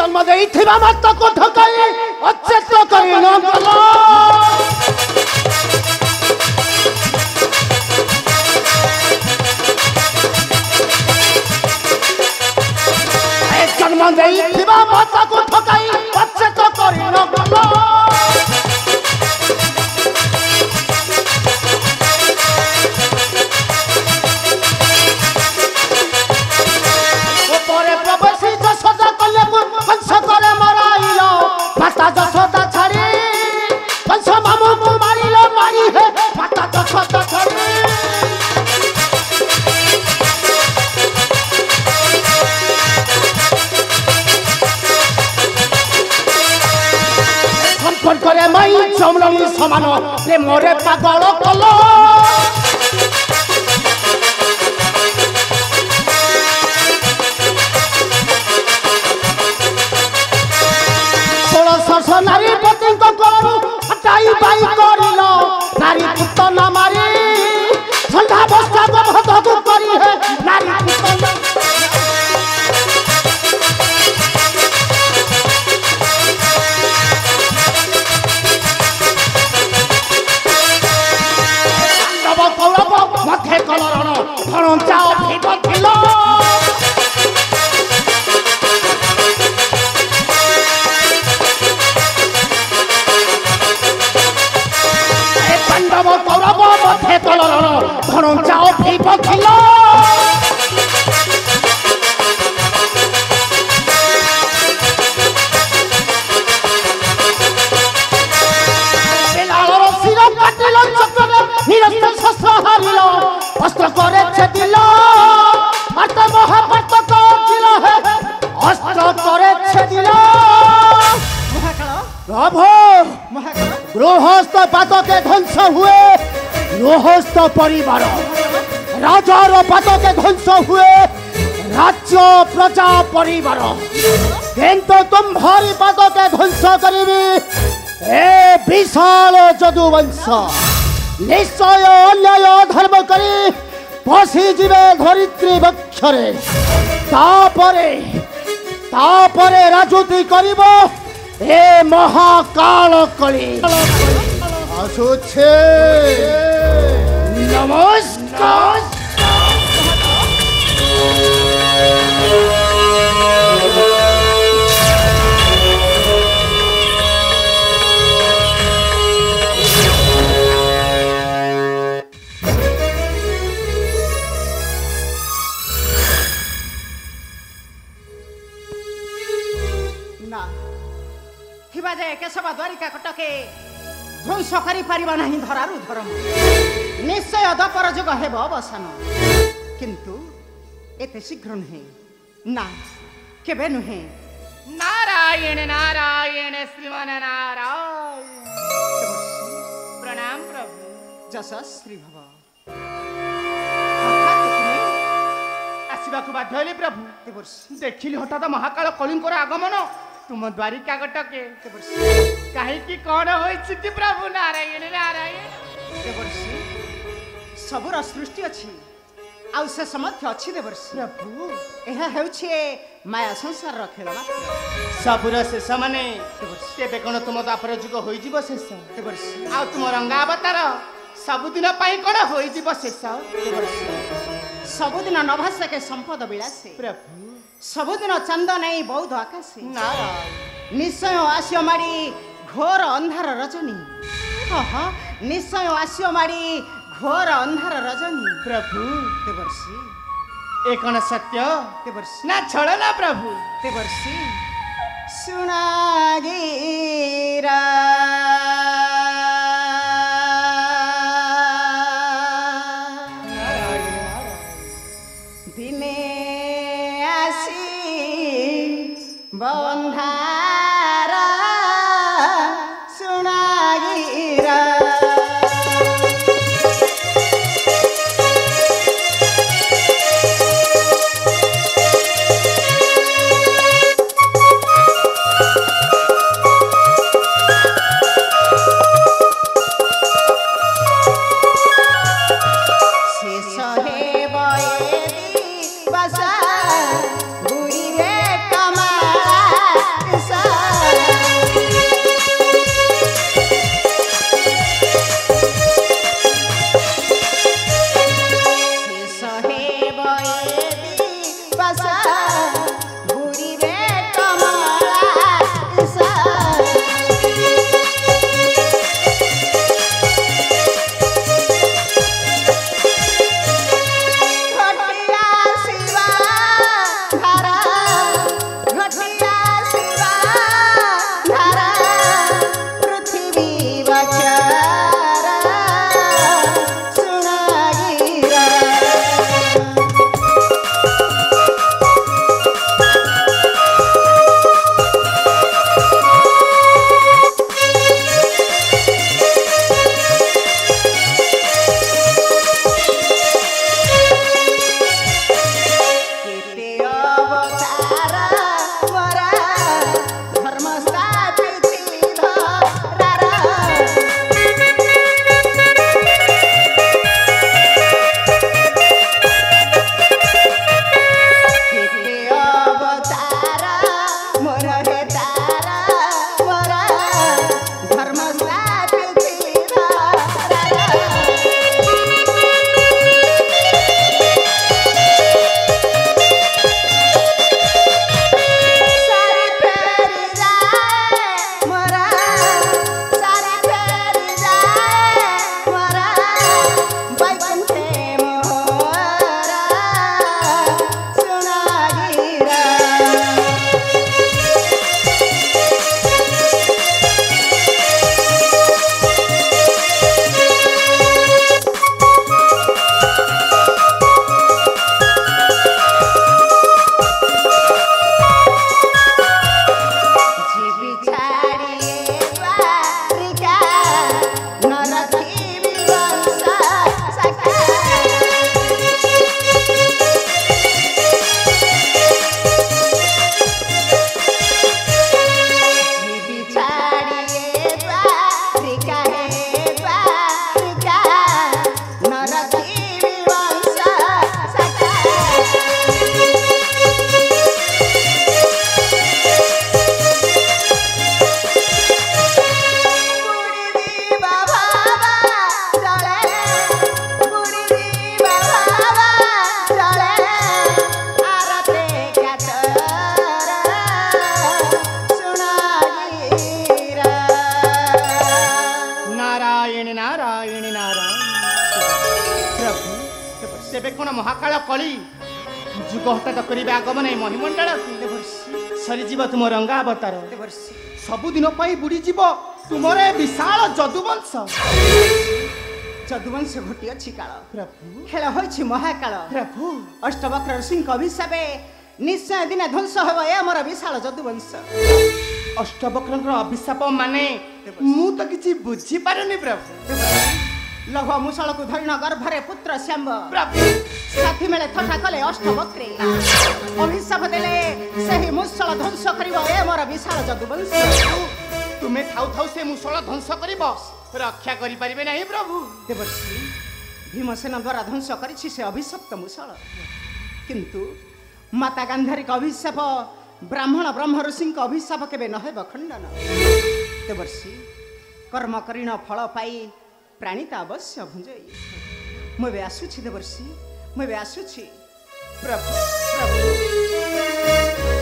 जन्म देइथिबा माता को धकाई अचेत करी न गलो जन्म देइथिबा माता को धकाई अचेत करी न गलो चमड़ी समान प्रेमरे पागल कल षोलश नारी पति हटाई बाई कर नारी पुत न मारी ठंडा बस्ता को करी है नारी पुत मध्य कलरण धनंजा भिड़ पांडव कौरव मध्य कलरण धनंजा भिड़ अस्त्र करे छेदिल मत महापत को दिल है अस्त्र करे छेदिल प्रभु गृहस्थ पात के ध्वंस हुए गृहस्थ परिवार राजार पात के ध्वंस हुए राज्य प्रजा परिवार किंतु तुम्हारी पात के ध्वंस करीबी ए विशाल जदुवंश निश्चय अन्याय धर्म करी पशि जीवे धरित्री वक्षरे तापरे राजूती करिब ए महाकाल कली आसुछे नमस्कार केशव द्वारिका कटके ध्वंस करि परिबा नहीं धरारु धर्म निश्चय दपर जुग हेब अवसान किंतु एते शीघ्र नुहे ना केबे नुहे नारायण नारायण श्रीमान नारायण प्रणाम प्रभु जशश्री भव आसवा को बाध्य हेली प्रभु देखिली हठात महाकाल कलिंकर आगमन तुम द्वारिका कटके कहीं कौन हो प्रभु नारायण नारायण सबुर सृष्टि अच्छी आउ से समर्थ अच्छी देवर्षि प्रभु यह हेउछे माया संसार खेल सबुर शेष माने तेबे कौन तुम द्वापर जुग होई जीव शेष देवर्षि आउ तुम रंगावतार सबुदिन पाई कौन होई जीव शेष सबुदिन नभास के संपद विलासे प्रभु सबुदिन चंद नहीं बौद्ध आकाशे निश्चय आसियो मारी घोर अंधार रजनी निश्चय आसियो मारी घोर अंधार रजनी प्रभु देवर्षि एक सत्य देवर्षि ना छल ना प्रभु देवर्षि सुनागीरा दिने बंधारा सुनागीरा तेबे कोन महाकाल कली जुग हठात करिबे आगमन ए महिमंडल सरीजीव तुम रंगा अवतार सबुदिन बुड़ी जीव तुमरे विशाल जदुवंश जदुवंश घटी अच्छी काल प्रभु खेल होइछि महाकाल प्रभु अष्टवक्र ऋषि अभिशापे निश्चय दिन ध्वंस हो आमर विशाल जदुवंश अष्टवक्र अभिशाप माने मु तो किछि बुझी पारुनी प्रभु लघु मुसल को धरिण गर्भरे पुत्र श्याम प्रभु साथी मेले थटा कले अष्टवक्रे अभिशाप देले सही मुसल ध्वंस करिवो ए मोर विशाल जदुवंश तुम्हें थाउ थाउ से मुसल ध्वंस करिवो रक्षा करि परिबे नहीं प्रभु देवर्षि भीमसेन द्वारा ध्वंस करिछि से अभिशप्त मुसल किंतु माता गांधारी का अभिशाप ब्राह्मण ब्रह्म ऋषि अभिशाप केबे नहेब खंडन देवर्षि कर्म करिण फल पाई प्राणी तो अवश्य भुंजई मुझे आसुछि देवर्षि मुझे आसुछि प्रभु प्रभु